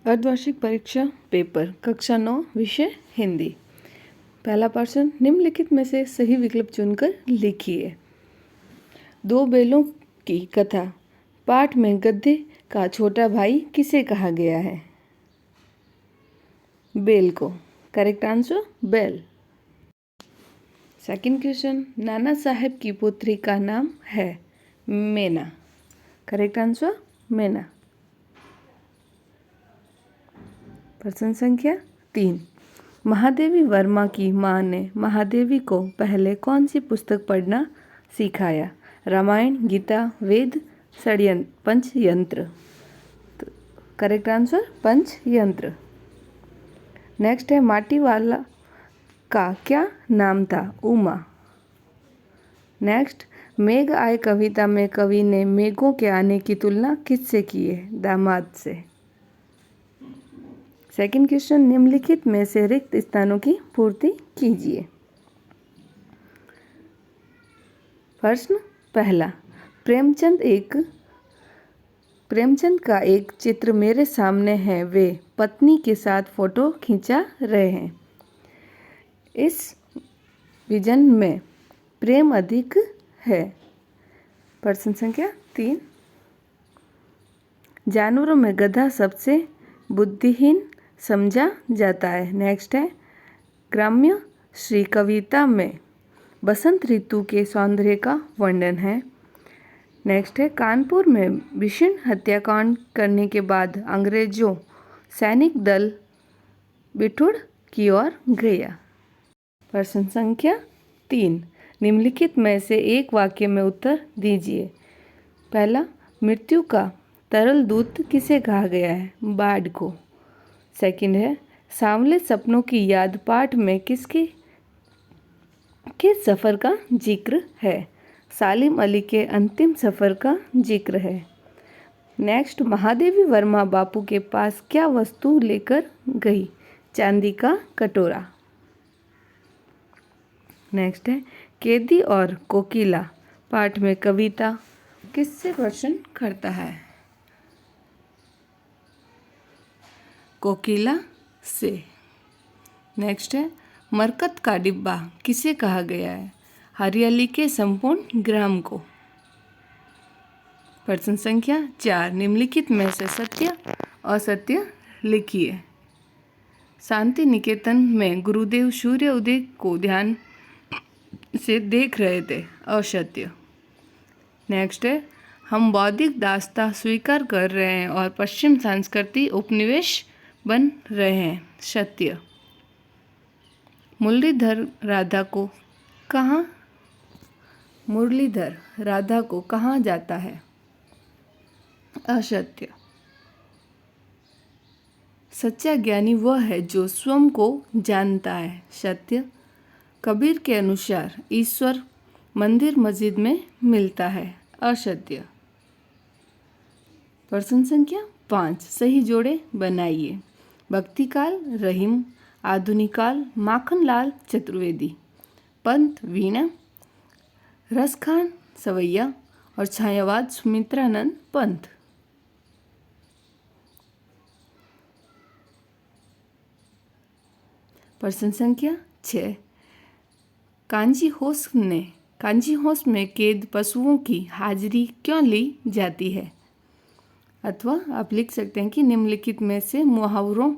अर्धवार्षिक परीक्षा पेपर कक्षा 9 विषय हिंदी। पहला प्रश्न, निम्नलिखित में से सही विकल्प चुनकर लिखिए। दो बैलों की कथा पाठ में गधे का छोटा भाई किसे कहा गया है? बैल को। करेक्ट आंसर बैल। सेकंड क्वेश्चन, नाना साहेब की पुत्री का नाम है मैना। करेक्ट आंसर मैना। प्रश्न संख्या 3, महादेवी वर्मा की मां ने महादेवी को पहले कौन सी पुस्तक पढ़ना सिखाया? Ramayana, Gita, Veda, Panchatantra. Correct answer Panchatantra. Next है, माटी वाला का क्या नाम था? उमा। नेक्स्ट, मेघ आए कविता में कवि ने मेघों के आने की तुलना किससे की है? दामाद से। सेकंड क्वेश्चन, निम्नलिखित में से रिक्त स्थानों की पूर्ति कीजिए। प्रश्न पहला, प्रेमचंद का एक चित्र मेरे सामने है। वे पत्नी के साथ फोटो खींचा रहे हैं। इस विजन में प्रेम अधिक है। प्रश्न संख्या 3, जानवरों में गधा सबसे बुद्धिहीन समझा जाता है। नेक्स्ट है, ग्राम्य श्री कविता में बसंत ऋतु के सौंदर्य का वर्णन है। नेक्स्ट है, कानपुर में भीषण हत्याकांड करने के बाद अंग्रेजों सैनिक दल बिठूर की ओर गया। प्रश्न संख्या 3, निम्नलिखित में से एक वाक्य में उत्तर दीजिए। पहला, मृत्यु का तरल दूत किसे कहा गया है? बाढ़ को। सेकंड है, सांवले सपनों की याद पाठ में किस सफ़र का जिक्र है? सालिम अली के अंतिम सफ़र का जिक्र है। नेक्स्ट, महादेवी वर्मा बापू के पास क्या वस्तु लेकर गई? चांदी का कटोरा। नेक्स्ट है, कैदी और कोकिला पाठ में कविता किससे प्रश्न करता है? कोकिला से। नेक्स्ट है, मरकत का डिब्बा किसे कहा गया है? हरियाली के संपूर्ण ग्राम को। प्रश्न संख्या 4, निम्नलिखित में से सत्य असत्य लिखिए। शांति निकेतन में गुरुदेव सूर्य उदय को ध्यान से देख रहे थे। असत्य। नेक्स्ट है, हम बौद्धिक दास्ता स्वीकार कर रहे हैं और पश्चिम संस्कृति उपनिवेश बन रहे हैं। सत्य। मुरलीधर राधा को कहाँ जाता है? असत्य। सच्चा ज्ञानी वह है जो स्वयं को जानता है। सत्य। कबीर के अनुसार ईश्वर मंदिर मस्जिद में मिलता है। असत्य। प्रश्न संख्या 5, सही जोड़े बनाइए। भक्तिकाल रहीम, आधुनिक काल माखनलाल चतुर्वेदी, पंत वीणा रसखान सवैया और छायावाद सुमित्रानंद पंत। प्रश्न संख्या 6, कांजी हाउस में कैद पशुओं की हाजिरी क्यों ली जाती है? अथवा आप लिख सकते हैं कि निम्नलिखित में से मुहावरों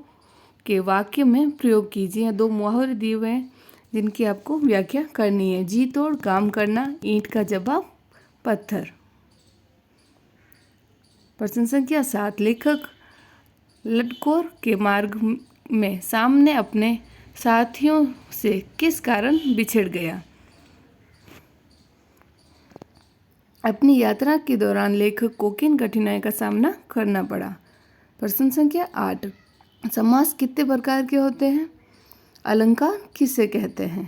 के वाक्य में प्रयोग कीजिए। 2 मुहावरे दिए हुए हैं जिनकी आपको व्याख्या करनी है। जी तोड़ काम करना, ईंट का जवाब पत्थर। प्रश्न संख्या 7, लेखक लटकोर के मार्ग में सामने अपने साथियों से किस कारण बिछड़ गया? अपनी यात्रा के दौरान लेखक को किन कठिनाई का सामना करना पड़ा? प्रश्न संख्या 8, समास कितने प्रकार के होते हैं? अलंकार किसे कहते हैं?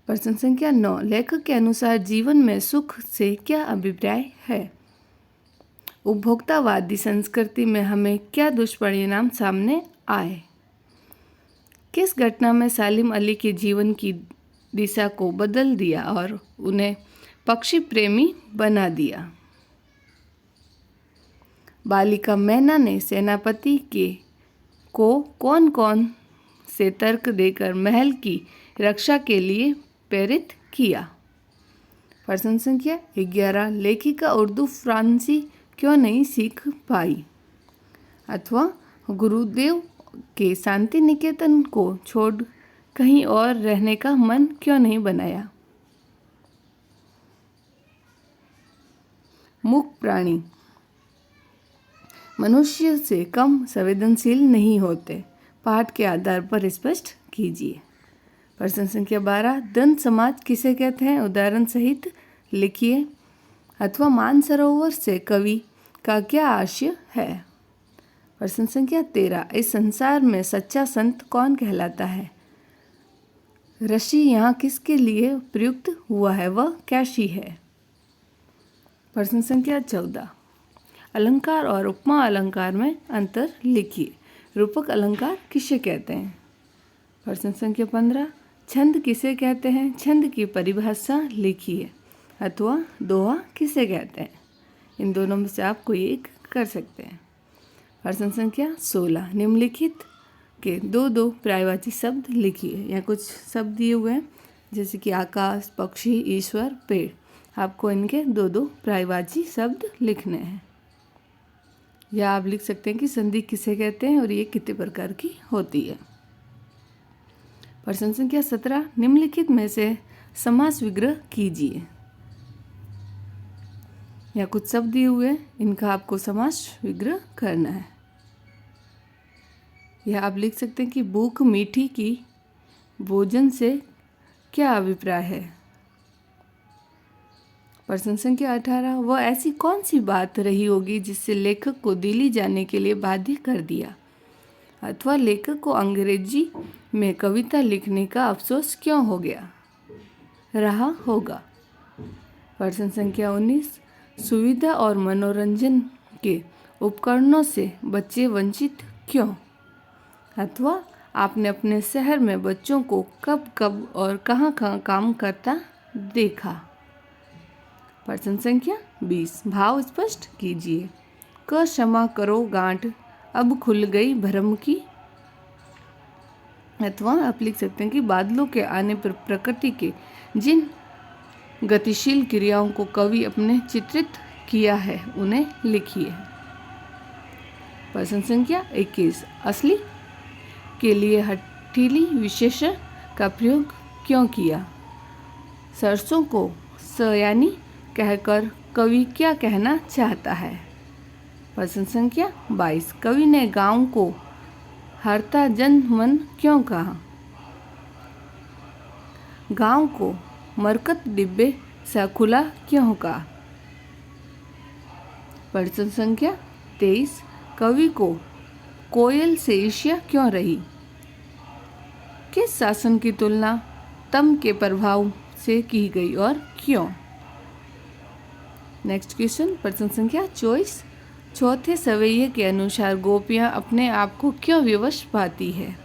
प्रश्न संख्या 9, लेखक के अनुसार जीवन में सुख से क्या अभिप्राय है? उपभोक्तावादी संस्कृति में हमें क्या दुष्परिणाम सामने आए? किस घटना में सालिम अली के जीवन की दिशा को बदल दिया और उन्हें पक्षी प्रेमी बना दिया? बालिका मैना ने सेनापति को कौन कौन से तर्क देकर महल की रक्षा के लिए प्रेरित किया? प्रश्न संख्या 11, लेखिका उर्दू फ्रांसी क्यों नहीं सीख पाई? अथवा गुरुदेव के शांति निकेतन को छोड़ कहीं और रहने का मन क्यों नहीं बनाया? मूक प्राणी मनुष्य से कम संवेदनशील नहीं होते। पाठ के आधार पर स्पष्ट कीजिए। प्रश्न संख्या 12, दंत समाज किसे कहते हैं? उदाहरण सहित लिखिए। अथवा मानसरोवर से कवि का क्या आशय है? प्रश्न संख्या 13, इस संसार में सच्चा संत कौन कहलाता है? ऋषि यहाँ किसके लिए प्रयुक्त हुआ है, वह कैसी है? प्रश्न संख्या 14, अलंकार और उपमा अलंकार में अंतर लिखिए। रूपक अलंकार किसे कहते हैं? प्रश्न संख्या 15, छंद किसे कहते हैं? छंद की परिभाषा लिखिए। अथवा दोहा किसे कहते हैं? इन दोनों में से आप कोई एक कर सकते हैं। प्रश्न संख्या 16, निम्नलिखित के दो दो पर्यायवाची शब्द लिखिए। यहाँ कुछ शब्द दिए हुए हैं जैसे कि आकाश, पक्षी, ईश्वर, पेड़। आपको इनके दो दो पर्यायवाची शब्द लिखने हैं। या आप लिख सकते हैं कि संधि किसे कहते हैं और ये कितने प्रकार की होती है। प्रश्न संख्या 17, निम्नलिखित में से समास विग्रह कीजिए। या कुछ शब्द दिए हुए हैं, इनका आपको समास विग्रह करना है। या आप लिख सकते हैं कि भूख मीठी की भोजन से क्या अभिप्राय है? प्रश्न संख्या 18, वह ऐसी कौन सी बात रही होगी जिससे लेखक को दिल्ली जाने के लिए बाध्य कर दिया? अथवा लेखक को अंग्रेजी में कविता लिखने का अफसोस क्यों हो गया रहा होगा? प्रश्न संख्या 19, सुविधा और मनोरंजन के उपकरणों से बच्चे वंचित क्यों? अथवा आपने अपने शहर में बच्चों को कब कब और कहाँ कहाँ काम करता देखा? प्रश्न संख्या 20, भाव स्पष्ट कीजिए। क क्षमा करो गांठ अब खुल गई भ्रम की। अथवा आप लिख सकते हैं कि बादलों के आने पर प्रकृति के जिन गतिशील क्रियाओं को कवि अपने चित्रित किया है उन्हें लिखिए। प्रश्न संख्या 21, असली के लिए हठीली विशेषण का प्रयोग क्यों किया? सरसों को सयानी कहकर कवि क्या कहना चाहता है? प्रश्न संख्या 22, कवि ने गांव को हरता जन मन क्यों कहा? गांव को मरकत डिब्बे सा खुला क्यों कहा? प्रश्न संख्या 23, कवि को कोयल से ईर्ष्या क्यों रही? किस शासन की तुलना तम के प्रभाव से की गई और क्यों? नेक्स्ट क्वेश्चन, प्रश्न संख्या 24, चौथे सवैये के अनुसार गोपियाँ अपने आप को क्यों विवश पाती है?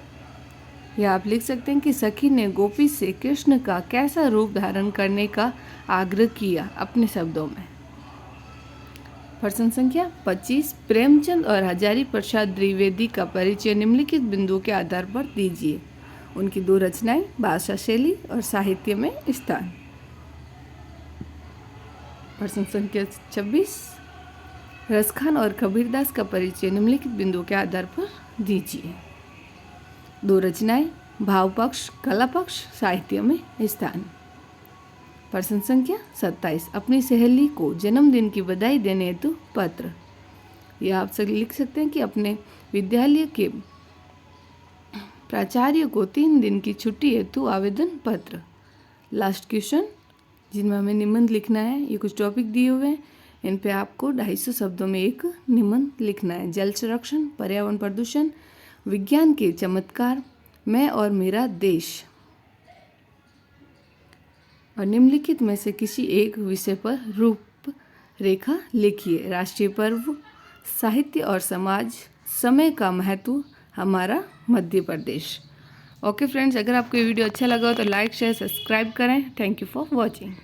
या आप लिख सकते हैं कि सखी ने गोपी से कृष्ण का कैसा रूप धारण करने का आग्रह किया अपने शब्दों में? प्रश्न संख्या 25, प्रेमचंद और हजारी प्रसाद द्विवेदी का परिचय निम्नलिखित बिंदुओं के आधार पर दीजिए। उनकी दो रचनाएं, भाषा शैली और साहित्य में स्थान। प्रश्न संख्या 26, रसखान और कबीरदास का परिचय निम्नलिखित बिंदुओं के आधार पर दीजिए। दो रचनाएं, भाव पक्ष, कला पक्ष, साहित्य में स्थान। प्रश्न संख्या 27, अपनी सहेली को जन्मदिन की बधाई देने हेतु पत्र। यह आप सब लिख सकते हैं कि अपने विद्यालय के प्राचार्य को 3 दिन की छुट्टी हेतु आवेदन पत्र। लास्ट क्वेश्चन, जिनमें हमें निबंध लिखना है। ये कुछ टॉपिक दिए हुए हैं, इन पे आपको 250 शब्दों में एक निबंध लिखना है। जल संरक्षण, पर्यावरण प्रदूषण, विज्ञान के चमत्कार, मैं और मेरा देश। और निम्नलिखित में से किसी एक विषय पर रूपरेखा लिखिए। राष्ट्रीय पर्व, साहित्य और समाज, समय का महत्व, हमारा मध्य प्रदेश। ओके फ्रेंड्स, अगर आपको ये वीडियो अच्छा लगा हो तो लाइक शेयर सब्सक्राइब करें। Thank you for watching.